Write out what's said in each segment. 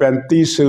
35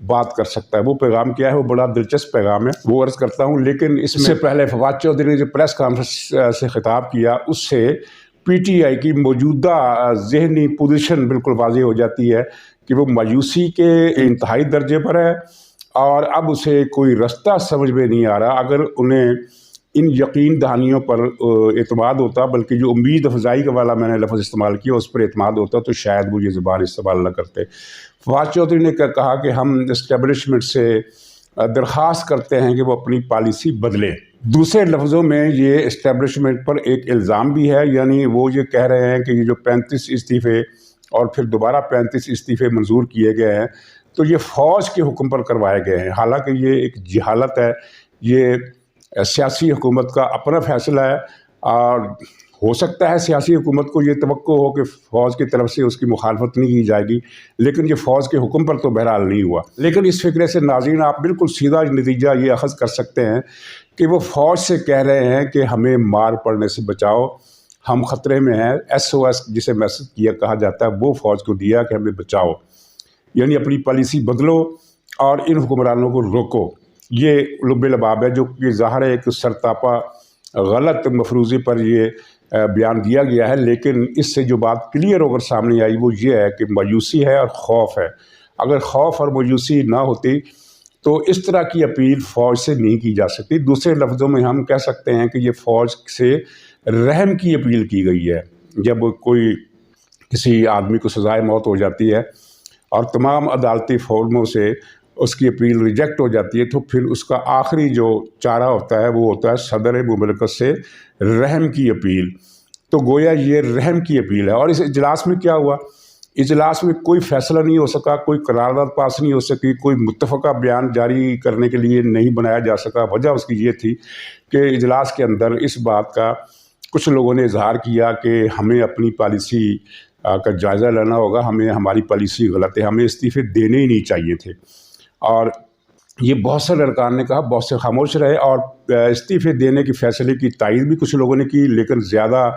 بات کر سکتا ہے۔ وہ پیغام کیا ہے؟ وہ بڑا دلچسپ پیغام ہے، وہ عرض کرتا ہوں۔ لیکن اس سے پہلے فواد چودھری نے جو پریس کانفرنس سے خطاب کیا، اس سے پی ٹی آئی کی موجودہ ذہنی پوزیشن بالکل واضح ہو جاتی ہے کہ وہ مایوسی کے انتہائی درجے پر ہے، اور اب اسے کوئی رستہ سمجھ میں نہیں آ رہا۔ اگر انہیں ان یقین دہانیوں پر اعتماد ہوتا، بلکہ جو امید افزائی کا والا میں نے لفظ استعمال کیا اس پر اعتماد ہوتا، تو شاید وہ یہ زبان استعمال نہ کرتے۔ فواد چودھری نے کہا کہ ہم اسٹیبلشمنٹ سے درخواست کرتے ہیں کہ وہ اپنی پالیسی بدلے۔ دوسرے لفظوں میں یہ اسٹیبلشمنٹ پر ایک الزام بھی ہے، یعنی وہ یہ کہہ رہے ہیں کہ یہ جو 35 استعفے اور پھر دوبارہ 35 استعفے منظور کیے گئے ہیں، تو یہ فوج کے حکم پر کروائے گئے ہیں، حالانکہ یہ ایک جہالت ہے۔ یہ سیاسی حکومت کا اپنا فیصلہ ہے، اور ہو سکتا ہے سیاسی حکومت کو یہ توقع ہو کہ فوج کی طرف سے اس کی مخالفت نہیں کی جائے گی، لیکن یہ فوج کے حکم پر تو بہرحال نہیں ہوا۔ لیکن اس فکرے سے ناظرین آپ بالکل سیدھا نتیجہ یہ اخذ کر سکتے ہیں کہ وہ فوج سے کہہ رہے ہیں کہ ہمیں مار پڑنے سے بچاؤ، ہم خطرے میں ہیں۔ SOS جسے میسج کیا کہا جاتا ہے، وہ فوج کو دیا کہ ہمیں بچاؤ، یعنی اپنی پالیسی بدلو اور ان حکمرانوں کو روکو۔ یہ لب لباب ہے، جو کہ ظاہر ہے ایک سرتاپا غلط مفروضے پر یہ بیان دیا گیا ہے، لیکن اس سے جو بات کلیئر ہو کر سامنے آئی وہ یہ ہے کہ مایوسی ہے اور خوف ہے۔ اگر خوف اور مایوسی نہ ہوتی تو اس طرح کی اپیل فوج سے نہیں کی جا سکتی۔ دوسرے لفظوں میں ہم کہہ سکتے ہیں کہ یہ فوج سے رحم کی اپیل کی گئی ہے۔ جب کوئی کسی آدمی کو سزائے موت ہو جاتی ہے اور تمام عدالتی فورموں سے اس کی اپیل ریجیکٹ ہو جاتی ہے، تو پھر اس کا آخری جو چارہ ہوتا ہے وہ ہوتا ہے صدر مملکت سے رحم کی اپیل۔ تو گویا یہ رحم کی اپیل ہے۔ اور اس اجلاس میں کیا ہوا؟ اجلاس میں کوئی فیصلہ نہیں ہو سکا، کوئی قرارداد پاس نہیں ہو سکی، کوئی متفقہ بیان جاری کرنے کے لیے نہیں بنایا جا سکا۔ وجہ اس کی یہ تھی کہ اجلاس کے اندر اس بات کا کچھ لوگوں نے اظہار کیا کہ ہمیں اپنی پالیسی کا جائزہ لینا ہوگا، ہماری پالیسی غلط ہے، ہمیں استعفے دینے ہی نہیں چاہیے تھے۔ اور یہ بہت سے ارکان نے کہا، بہت سے خاموش رہے، اور استعفے دینے کے فیصلے کی تائید بھی کچھ لوگوں نے کی، لیکن زیادہ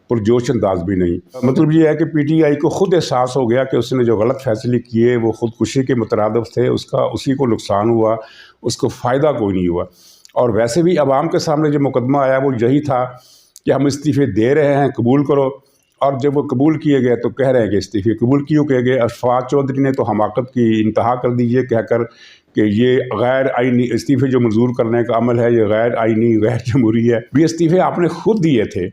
پرجوش انداز بھی نہیں۔ مطلب یہ ہے کہ پی ٹی آئی کو خود احساس ہو گیا کہ اس نے جو غلط فیصلے کیے وہ خودکشی کے مترادف تھے، اسی کو نقصان ہوا، اس کو فائدہ کوئی نہیں ہوا۔ اور ویسے بھی عوام کے سامنے جو مقدمہ آیا وہ یہی تھا کہ ہم استعفے دے رہے ہیں، قبول کرو۔ اور جب وہ قبول کیے گئے تو کہہ رہے ہیں کہ استعفے قبول کیوں کیے گئے؟ فواد چودھری نے تو حماقت کی انتہا کر دی یہ کہہ کر کہ یہ غیر آئینی استعفے جو منظور کرنے کا عمل ہے، یہ غیر آئینی، غیر جمہوری ہے۔ یہ استعفے آپ نے خود دیے تھے۔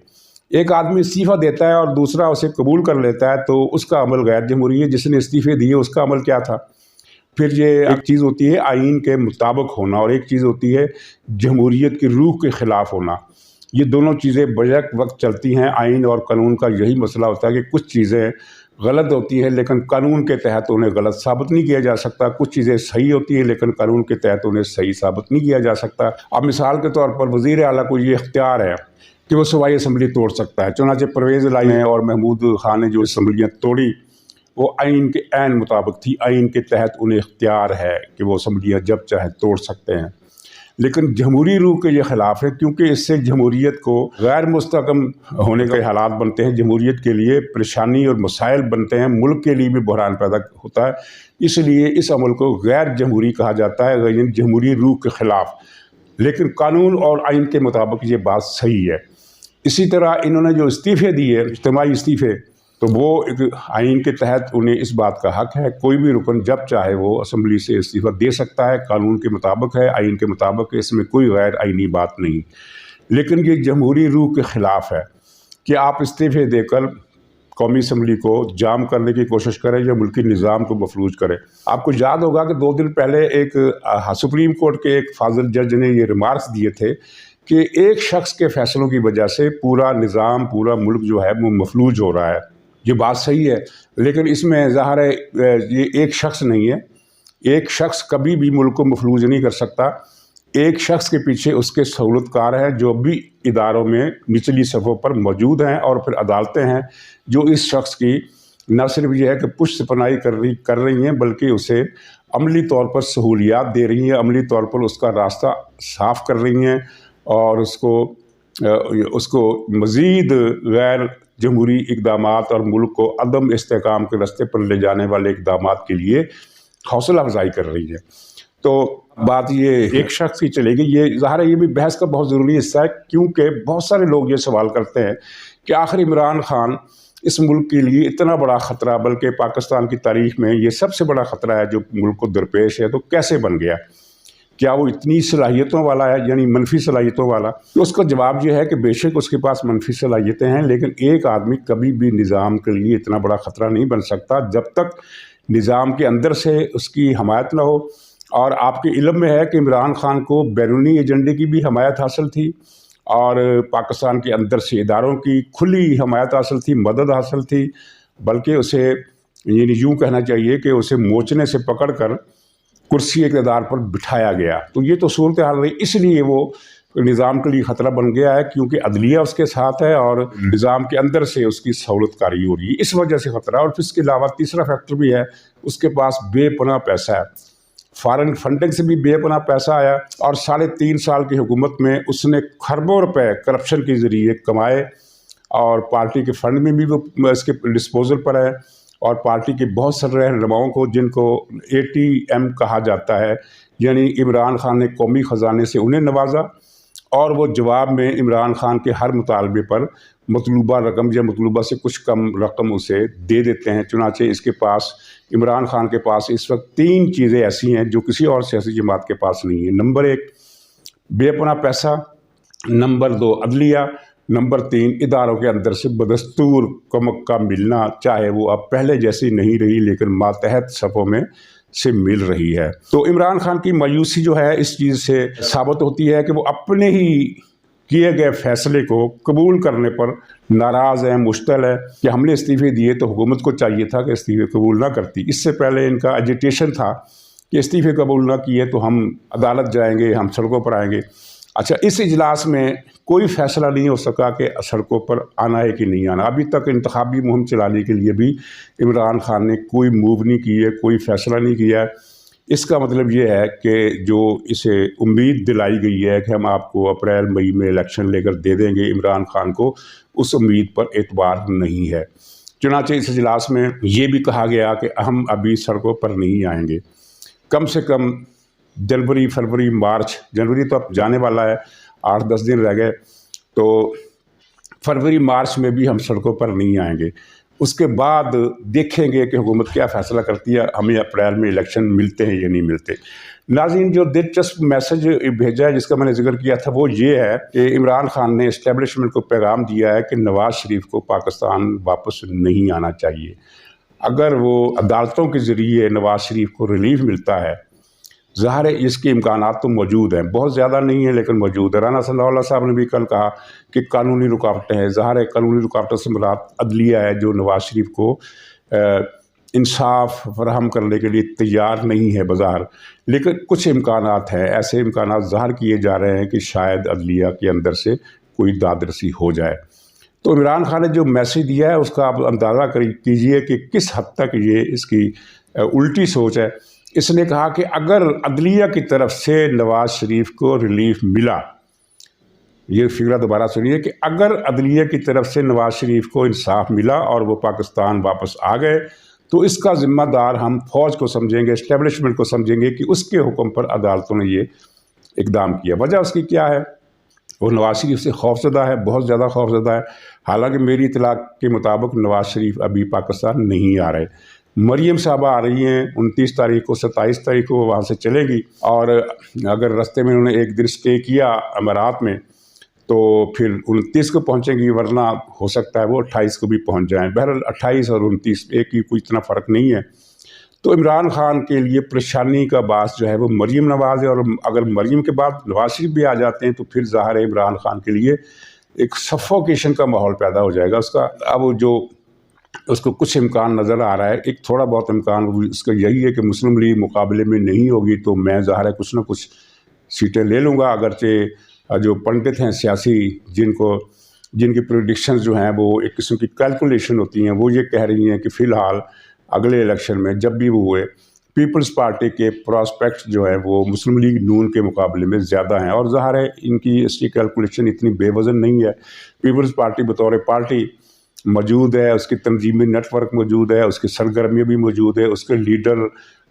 ایک آدمی استعفیٰ دیتا ہے اور دوسرا اسے قبول کر لیتا ہے تو اس کا عمل غیر جمہوری ہے۔ جس نے استعفے دیے اس کا عمل کیا تھا؟ پھر یہ ایک چیز ہوتی ہے آئین کے مطابق ہونا، اور ایک چیز ہوتی ہے جمہوریت کی روح کے خلاف ہونا۔ یہ دونوں چیزیں بیک وقت چلتی ہیں۔ آئین اور قانون کا یہی مسئلہ ہوتا ہے کہ کچھ چیزیں غلط ہوتی ہیں لیکن قانون کے تحت انہیں غلط ثابت نہیں کیا جا سکتا، کچھ چیزیں صحیح ہوتی ہیں لیکن قانون کے تحت انہیں صحیح ثابت نہیں کیا جا سکتا۔ اب مثال کے طور پر وزیر اعلیٰ کو یہ اختیار ہے کہ وہ صوبائی اسمبلی توڑ سکتا ہے، چنانچہ پرویز لائی ہیں اور محمود خان نے جو اسمبلیاں توڑی وہ آئین کے عین مطابق تھی۔ آئین کے تحت انہیں اختیار ہے کہ وہ اسمبلیاں جب چاہے توڑ سکتے ہیں، لیکن جمہوری روح کے یہ خلاف ہے، کیونکہ اس سے جمہوریت کو غیر مستحکم ہونے کے حالات بنتے ہیں، جمہوریت کے لیے پریشانی اور مسائل بنتے ہیں، ملک کے لیے بھی بحران پیدا ہوتا ہے۔ اس لیے اس عمل کو غیر جمہوری کہا جاتا ہے، یعنی جمہوری روح کے خلاف۔ لیکن قانون اور آئین کے مطابق یہ بات صحیح ہے۔ اسی طرح انہوں نے جو استعفے دیے، اجتماعی استعفے، تو وہ آئین کے تحت انہیں اس بات کا حق ہے، کوئی بھی رکن جب چاہے وہ اسمبلی سے استعفیٰ دے سکتا ہے، قانون کے مطابق ہے، آئین کے مطابق ہے، اس میں کوئی غیر آئینی بات نہیں۔ لیکن یہ جمہوری روح کے خلاف ہے کہ آپ استعفے دے کر قومی اسمبلی کو جام کرنے کی کوشش کریں یا ملکی نظام کو مفلوج کریں۔ آپ کو یاد ہوگا کہ 2 دن پہلے ایک سپریم کورٹ کے ایک فاضل جج نے یہ ریمارکس دیے تھے کہ ایک شخص کے فیصلوں کی وجہ سے پورا نظام، پورا ملک جو ہے وہ مفلوج ہو رہا ہے۔ یہ بات صحیح ہے، لیکن اس میں ظاہر ہے یہ ایک شخص نہیں ہے۔ ایک شخص کبھی بھی ملک کو مفلوج نہیں کر سکتا۔ ایک شخص کے پیچھے اس کے سہولت کار ہیں جو بھی اداروں میں نچلی صفوں پر موجود ہیں، اور پھر عدالتیں ہیں جو اس شخص کی نہ صرف یہ ہے کہ پشت پناہی کر رہی ہیں بلکہ اسے عملی طور پر سہولیات دے رہی ہیں، عملی طور پر اس کا راستہ صاف کر رہی ہیں، اور اس کو مزید غیر جمہوری اقدامات اور ملک کو عدم استحکام کے راستے پر لے جانے والے اقدامات کے لیے حوصلہ افزائی کر رہی ہے۔ تو بات یہ ایک شخص کی چلے گی، یہ ظاہر ہے یہ بھی بحث کا بہت ضروری حصہ ہے، کیونکہ بہت سارے لوگ یہ سوال کرتے ہیں کہ آخر عمران خان اس ملک کے لیے اتنا بڑا خطرہ، بلکہ پاکستان کی تاریخ میں یہ سب سے بڑا خطرہ ہے جو ملک کو درپیش ہے، تو کیسے بن گیا؟ کیا وہ اتنی صلاحیتوں والا ہے، یعنی منفی صلاحیتوں والا؟ تو اس کا جواب یہ ہے کہ بے شک اس کے پاس منفی صلاحیتیں ہیں، لیکن ایک آدمی کبھی بھی نظام کے لیے اتنا بڑا خطرہ نہیں بن سکتا جب تک نظام کے اندر سے اس کی حمایت نہ ہو۔ اور آپ کے علم میں ہے کہ عمران خان کو بیرونی ایجنڈے کی بھی حمایت حاصل تھی، اور پاکستان کے اندر سے اداروں کی کھلی حمایت حاصل تھی، مدد حاصل تھی، بلکہ اسے یعنی یوں کہنا چاہیے کہ اسے موچنے سے پکڑ کر کرسی اقتدار پر بٹھایا گیا۔ تو یہ تو صورتحال رہی، اس لیے وہ نظام کے لیے خطرہ بن گیا ہے، کیونکہ عدلیہ اس کے ساتھ ہے اور نظام کے اندر سے اس کی سہولت کاری ہو رہی ہے، اس وجہ سے خطرہ۔ اور پھر اس کے علاوہ تیسرا فیکٹر بھی ہے، اس کے پاس بے پناہ پیسہ ہے، فارن فنڈنگ سے بھی بے پناہ پیسہ آیا، اور 3.5 سال کی حکومت میں اس نے کھربوں روپے کرپشن کے ذریعے کمائے، اور پارٹی کے فنڈ میں بھی وہ اس کے ڈسپوزل پر ہے، اور پارٹی کے بہت سارے رہنماؤں کو جن کو ATM کہا جاتا ہے، یعنی عمران خان نے قومی خزانے سے انہیں نوازا، اور وہ جواب میں عمران خان کے ہر مطالبے پر مطلوبہ رقم یا مطلوبہ سے کچھ کم رقم اسے دے دیتے ہیں۔ چنانچہ اس کے پاس، عمران خان کے پاس اس وقت 3 چیزیں ایسی ہیں جو کسی اور سیاسی جماعت کے پاس نہیں ہیں۔ نمبر 1 بے پناہ پیسہ، نمبر 2 عدلیہ، نمبر 3 اداروں کے اندر سے بدستور کا ملنا، چاہے وہ اب پہلے جیسی نہیں رہی لیکن ماتحت صفوں میں سے مل رہی ہے۔ تو عمران خان کی مایوسی جو ہے اس چیز سے ثابت ہوتی ہے کہ وہ اپنے ہی کیے گئے فیصلے کو قبول کرنے پر ناراض ہیں، مشتعل ہے کہ ہم نے استعفے دیے تو حکومت کو چاہیے تھا کہ استعفے قبول نہ کرتی۔ اس سے پہلے ان کا ایجیٹیشن تھا کہ استعفے قبول نہ کیے تو ہم عدالت جائیں گے، ہم سڑکوں پر آئیں گے۔ اچھا، اس اجلاس میں کوئی فیصلہ نہیں ہو سکا کہ سڑکوں پر آنا ہے کہ نہیں آنا۔ ابھی تک انتخابی مہم چلانے کے لیے بھی عمران خان نے کوئی موو نہیں کی ہے، کوئی فیصلہ نہیں کیا ہے۔ اس کا مطلب یہ ہے کہ جو اسے امید دلائی گئی ہے کہ ہم آپ کو اپریل مئی میں الیکشن لے کر دے دیں گے، عمران خان کو اس امید پر اعتبار نہیں ہے۔ چنانچہ اس اجلاس میں یہ بھی کہا گیا کہ ہم ابھی سڑکوں پر نہیں آئیں گے، کم سے کم جنوری، فروری، مارچ، جنوری تو اب جانے والا ہے، 8-10 دن رہ گئے، تو فروری مارچ میں بھی ہم سڑکوں پر نہیں آئیں گے۔ اس کے بعد دیکھیں گے کہ حکومت کیا فیصلہ کرتی ہے، ہمیں اپریل میں الیکشن ملتے ہیں یا نہیں ملتے۔ ناظرین، جو دلچسپ میسج بھیجا ہے جس کا میں نے ذکر کیا تھا وہ یہ ہے کہ عمران خان نے اسٹیبلشمنٹ کو پیغام دیا ہے کہ نواز شریف کو پاکستان واپس نہیں آنا چاہیے۔ اگر وہ عدالتوں کے ذریعے نواز شریف کو ریلیف ملتا ہے، ظاہر ہے اس کے امکانات تو موجود ہیں، بہت زیادہ نہیں ہیں لیکن موجود ہے۔ رانا ثناء اللہ صاحب نے بھی کل کہا کہ قانونی رکاوٹیں ہیں، ظاہر ہے قانونی رکاوٹوں سے مراد عدلیہ ہے جو نواز شریف کو انصاف فراہم کرنے کے لیے تیار نہیں ہے بظاہر، لیکن کچھ امکانات ہیں، ایسے امکانات ظاہر کیے جا رہے ہیں کہ شاید عدلیہ کے اندر سے کوئی داد رسی ہو جائے۔ تو عمران خان نے جو میسج دیا ہے اس کا آپ اندازہ کیجئے کہ کس حد تک یہ اس کی الٹی سوچ ہے۔ اس نے کہا کہ اگر عدلیہ کی طرف سے نواز شریف کو ریلیف ملا، یہ فکرہ دوبارہ سنیے کہ اگر عدلیہ کی طرف سے نواز شریف کو انصاف ملا اور وہ پاکستان واپس آ گئے تو اس کا ذمہ دار ہم فوج کو سمجھیں گے، اسٹیبلشمنٹ کو سمجھیں گے کہ اس کے حکم پر عدالتوں نے یہ اقدام کیا۔ وجہ اس کی کیا ہے؟ وہ نواز شریف سے خوفزدہ ہے، بہت زیادہ خوفزدہ ہے۔ حالانکہ میری اطلاع کے مطابق نواز شریف ابھی پاکستان نہیں آ رہے۔ مریم صاحبہ آ رہی ہیں 29 تاریخ کو، 27 تاریخ کو وہ وہاں سے چلیں گی، اور اگر رستے میں انہوں نے ایک دن اسٹے کیا امارات میں تو پھر 29 کو پہنچیں گی، ورنہ ہو سکتا ہے وہ 28 کو بھی پہنچ جائیں۔ بہرحال 28 اور 29 ایک ہی، کوئی اتنا فرق نہیں ہے۔ تو عمران خان کے لیے پریشانی کا باعث جو ہے وہ مریم نواز ہے، اور اگر مریم کے بعد نواز شریف بھی آ جاتے ہیں تو پھر ظاہر ہے عمران خان کے لیے ایک سفوکیشن کا ماحول پیدا ہو جائے گا۔ اس کا اب جو اس کو کچھ امکان نظر آ رہا ہے، ایک تھوڑا بہت امکان اس کا یہی ہے کہ مسلم لیگ مقابلے میں نہیں ہوگی تو میں ظاہر ہے کچھ نہ کچھ سیٹیں لے لوں گا، اگرچہ جو پنڈت ہیں سیاسی جن کی پریڈکشنز جو ہیں وہ ایک قسم کی کیلکولیشن ہوتی ہیں، وہ یہ کہہ رہی ہیں کہ فی الحال اگلے الیکشن میں جب بھی وہ ہوئے پیپلز پارٹی کے پراسپیکٹس جو ہے وہ مسلم لیگ نون کے مقابلے میں زیادہ ہیں، اور ظاہر ہے ان کی اس کی کیلکولیشن اتنی بے وزن نہیں ہے۔ پیپلز پارٹی بطور پارٹی موجود ہے، اس کی تنظیمی نیٹ ورک موجود ہے، اس کی سرگرمیاں بھی موجود ہے، اس کے لیڈر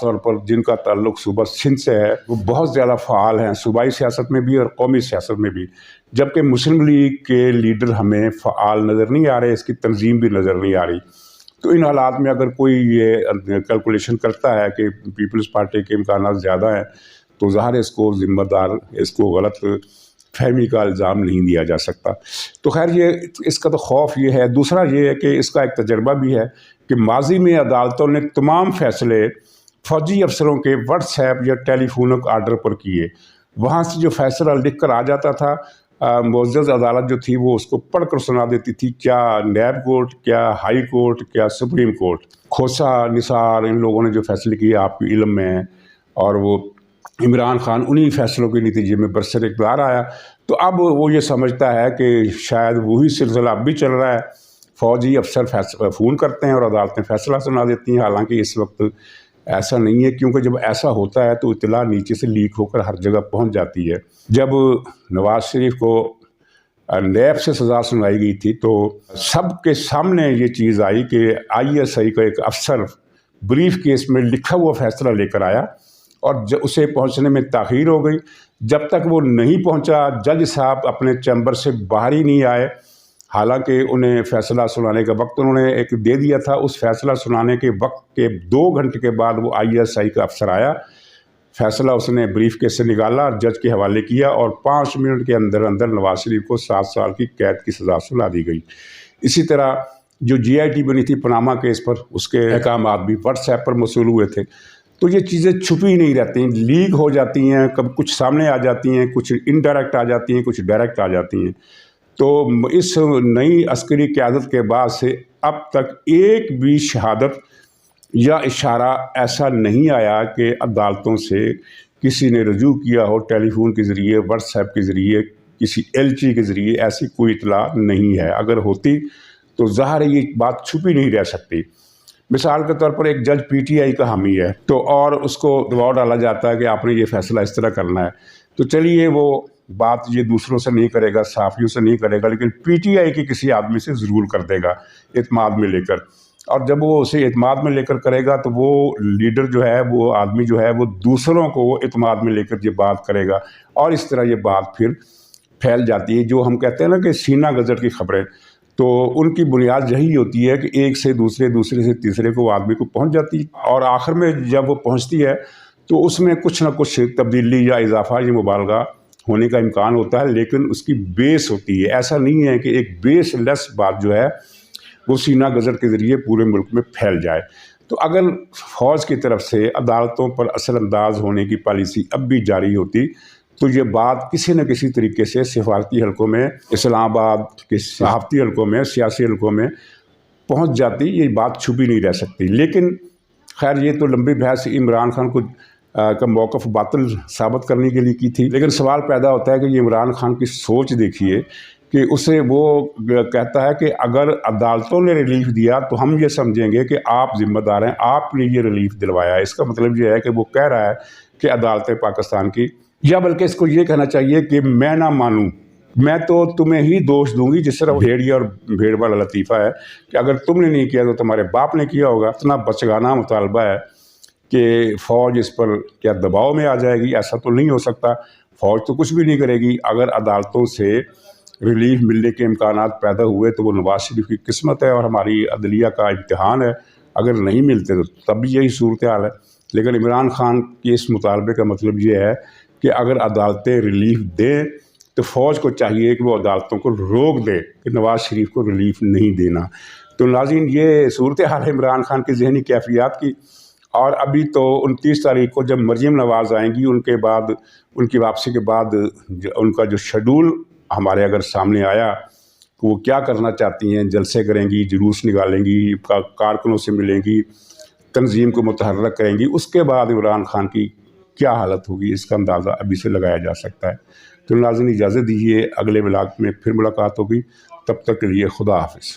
طور پر جن کا تعلق صوبہ سندھ سے ہے وہ بہت زیادہ فعال ہیں صوبائی سیاست میں بھی اور قومی سیاست میں بھی، جبکہ مسلم لیگ کے لیڈر ہمیں فعال نظر نہیں آ رہے، اس کی تنظیم بھی نظر نہیں آ رہی۔ تو ان حالات میں اگر کوئی یہ کیلکولیشن کرتا ہے کہ پیپلز پارٹی کے امکانات زیادہ ہیں تو ظاہر ہے اس کو ذمہ دار، اس کو غلط فہمی کا الزام نہیں دیا جا سکتا۔ تو خیر اس کا تو خوف یہ ہے۔ دوسرا یہ ہے کہ اس کا ایک تجربہ بھی ہے کہ ماضی میں عدالتوں نے تمام فیصلے فوجی افسروں کے واٹس ایپ یا ٹیلی فونک آرڈر پر کیے، وہاں سے جو فیصلہ لکھ کر آ جاتا تھا معزز عدالت جو تھی وہ اس کو پڑھ کر سنا دیتی تھی، کیا نیب کورٹ، کیا ہائی کورٹ، کیا سپریم کورٹ۔ کھوسا، نثار، ان لوگوں نے جو فیصلے کیے آپ کے علم میں ہیں، اور وہ عمران خان انہی فیصلوں کے نتیجے میں برسر اقتدار آیا۔ تو اب وہ یہ سمجھتا ہے کہ شاید وہی سلسلہ اب بھی چل رہا ہے، فوجی افسر فون کرتے ہیں اور عدالتیں فیصلہ سنا دیتی ہیں، حالانکہ اس وقت ایسا نہیں ہے، کیونکہ جب ایسا ہوتا ہے تو اطلاع نیچے سے لیک ہو کر ہر جگہ پہنچ جاتی ہے۔ جب نواز شریف کو نیب سے سزا سنائی گئی تھی تو سب کے سامنے یہ چیز آئی کہ ISI کا ایک افسر بریف کیس میں لکھا ہوا فیصلہ لے کر آیا اور اسے پہنچنے میں تاخیر ہو گئی۔ جب تک وہ نہیں پہنچا جج صاحب اپنے چیمبر سے باہر ہی نہیں آئے، حالانکہ انہیں فیصلہ سنانے کا وقت انہوں نے ایک دے دیا تھا۔ اس فیصلہ سنانے کے وقت کے 2 گھنٹے کے بعد وہ ISI کا افسر آیا، فیصلہ اس نے بریف کیس سے نکالا اور جج کے حوالے کیا، اور 5 منٹ کے اندر اندر نواز شریف کو 7 سال کی قید کی سزا سنا دی گئی۔ اسی طرح جو GIT بنی تھی پناما کیس پر، اس کے احکامات بھی واٹس ایپ پر موصول ہوئے تھے۔ تو یہ چیزیں چھپی نہیں رہتی ہیں، لیک ہو جاتی ہیں، کب کچھ سامنے آ جاتی ہیں، کچھ انڈائریکٹ آ جاتی ہیں، کچھ ڈائریکٹ آ جاتی ہیں۔ تو اس نئی عسکری قیادت کے بعد سے اب تک ایک بھی شہادت یا اشارہ ایسا نہیں آیا کہ عدالتوں سے کسی نے رجوع کیا ہو ٹیلی فون کے ذریعے، واٹس ایپ کے ذریعے، کسی LC کے ذریعے، ایسی کوئی اطلاع نہیں ہے۔ اگر ہوتی تو ظاہر ہے یہ بات چھپی نہیں رہ سکتی۔ مثال کے طور پر ایک جج PTI کا حامی ہے تو اور اس کو دباؤ ڈالا جاتا ہے کہ آپ نے یہ فیصلہ اس طرح کرنا ہے، تو چلیے وہ بات یہ دوسروں سے نہیں کرے گا، صحافیوں سے نہیں کرے گا، لیکن PTI کے کسی آدمی سے ضرور کر دے گا اعتماد میں لے کر۔ اور جب وہ اسے اعتماد میں لے کر کرے گا تو وہ لیڈر جو ہے، وہ آدمی جو ہے، وہ دوسروں کو اعتماد میں لے کر یہ بات کرے گا، اور اس طرح یہ بات پھر پھیل جاتی ہے۔ جو ہم کہتے ہیں نا کہ سینہ گزر کی خبریں، تو ان کی بنیاد یہی ہوتی ہے کہ ایک سے دوسرے، دوسرے سے تیسرے کو آدمی کو پہنچ جاتی ہے، اور آخر میں جب وہ پہنچتی ہے تو اس میں کچھ نہ کچھ تبدیلی یا اضافہ یا مبالغہ ہونے کا امکان ہوتا ہے، لیکن اس کی بیس ہوتی ہے۔ ایسا نہیں ہے کہ ایک بیس لیس بات جو ہے وہ سینہ گزر کے ذریعے پورے ملک میں پھیل جائے۔ تو اگر فوج کی طرف سے عدالتوں پر اثر انداز ہونے کی پالیسی اب بھی جاری ہوتی تو یہ بات کسی نہ کسی طریقے سے سفارتی حلقوں میں، اسلام آباد کے صحافتی حلقوں میں، سیاسی حلقوں میں پہنچ جاتی، یہ بات چھپی نہیں رہ سکتی۔ لیکن خیر یہ تو لمبی بحث عمران خان کو کا موقف باطل ثابت کرنے کے لیے کی تھی، لیکن سوال پیدا ہوتا ہے کہ یہ عمران خان کی سوچ دیکھیے کہ اسے وہ کہتا ہے کہ اگر عدالتوں نے ریلیف دیا تو ہم یہ سمجھیں گے کہ آپ ذمہ دار ہیں، آپ نے یہ ریلیف دلوایا۔ اس کا مطلب یہ ہے کہ وہ کہہ رہا ہے کہ عدالتیں پاکستان کی، یا بلکہ اس کو یہ کہنا چاہیے کہ میں نہ مانوں، میں تو تمہیں ہی دوش دوں گی، جس طرح بھیڑیا اور بھیڑ والا لطیفہ ہے کہ اگر تم نے نہیں کیا تو تمہارے باپ نے کیا ہوگا۔ اتنا بچگانہ مطالبہ ہے کہ فوج اس پر کیا دباؤ میں آ جائے گی؟ ایسا تو نہیں ہو سکتا، فوج تو کچھ بھی نہیں کرے گی۔ اگر عدالتوں سے ریلیف ملنے کے امکانات پیدا ہوئے تو وہ نواز شریف کی قسمت ہے اور ہماری عدلیہ کا امتحان ہے، اگر نہیں ملتے تو تب بھی یہی صورتحال ہے۔ لیکن عمران خان کے اس مطالبے کا مطلب یہ ہے کہ اگر عدالتیں ریلیف دیں تو فوج کو چاہیے کہ وہ عدالتوں کو روک دے کہ نواز شریف کو ریلیف نہیں دینا۔ تو ناظرین، یہ صورتحال ہے عمران خان کی ذہنی کیفیات کی، اور ابھی تو 29 تاریخ کو جب مریم نواز آئیں گی، ان کے بعد، ان کی واپسی کے بعد ان کا جو شیڈول ہمارے اگر سامنے آیا کہ وہ کیا کرنا چاہتی ہیں، جلسے کریں گی، جلوس نکالیں گی، کارکنوں سے ملیں گی، تنظیم کو متحرک کریں گی، اس کے بعد عمران خان کی کیا حالت ہوگی اس کا اندازہ ابھی سے لگایا جا سکتا ہے۔ تو ناظرین اجازت دیجیے، اگلے ولاگ میں پھر ملاقات ہوگی، تب تک کے لیے خدا حافظ۔